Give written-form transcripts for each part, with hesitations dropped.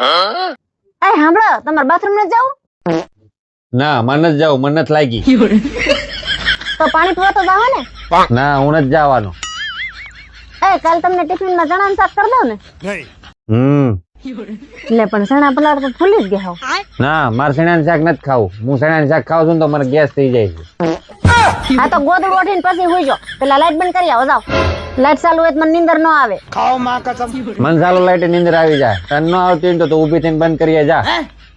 એ હાંભળો, તમારે બાથરૂમ ન જાવ? ના મને જ જાવ, મને જ લાગી. તો પાણી પીવા તો જાવ ને. ના હું નથી જવાનો. એ કાલ તમને ટિફિન માં ચણાનું શાક કરી દઉં ને. લે પણ ચણા પલાળ તો ફૂલી જ ગયા હોવ. ના મારે ચણાનું શાક નથી ખાવું. હું ચણાનું શાક ખાઉં છું ને તો મને ગેસ થઈ જાય છે. હા તો ગોદડું ઓઠીને પછી હુઈ જાઓ. પેલા લાઈટ બંધ કરી આવો, જાવ. લાઈટ ચાલુ હોય તો મને નીંદર ન આવે. મને ચાલુ લાઈટ નીંદર આવી જાય. તને ન આવતી હોય ને તો ઊભી થઈને બંધ કરીએ જા.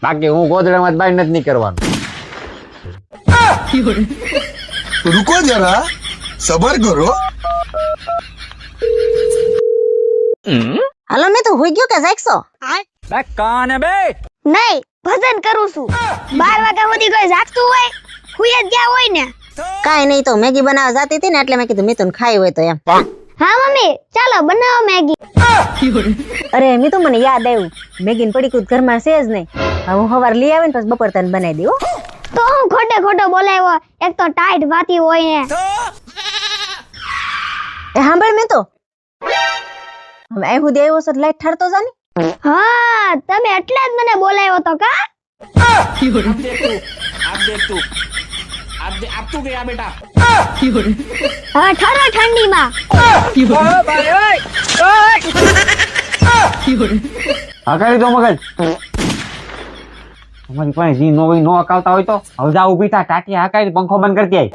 બાકી હું ગોદડામાં બહાર નથી નીકળવાનું. रुको जरा सबर करो. હાલો ને તું હુઈ ગયો કે જાગશો? કાને બે નહીં, ભજન કરું છું. 12 વાગ્યા સુધી કોઈ જાગતું હોય, હુઈ જ ગયા હોય ને. કાઈ નહીં, તો મેગી બનાવવા જાતી હતી ને એટલે મેં કીધું મિતુન ખાઈ હોય તો એમ. હા મમ્મી, ચાલો બનાવો મેગી. અરે મિતુ, મને યાદ આવ્યું, મેગી ની પડીકું ઘરમાં છે જ નહીં. હવે હું સવાર લઈ આવીને પછી બપોર તને બનાવી દઉં. તો હું ખોટે ખોટો બોલાવ્યો, એક તો ટાઈટ વાતી હોય ને. એ સાંભળ મિતુ, હવે અહીં સુધી આવ્યો છો લાઈટ ઠારતો જા ને. હા, તમે એટલે જ મને બોલાવ્યો તો કા? आप तू गया बेटा. હા ઠારો ઠંડીમાં. હકારી તો મગજ. તમારી પાસે જી નો હોય નો હકાવતા હોય તો હવે જા ઊભી થા, ટાટી હકારી પંખો બંધ કરતી આય.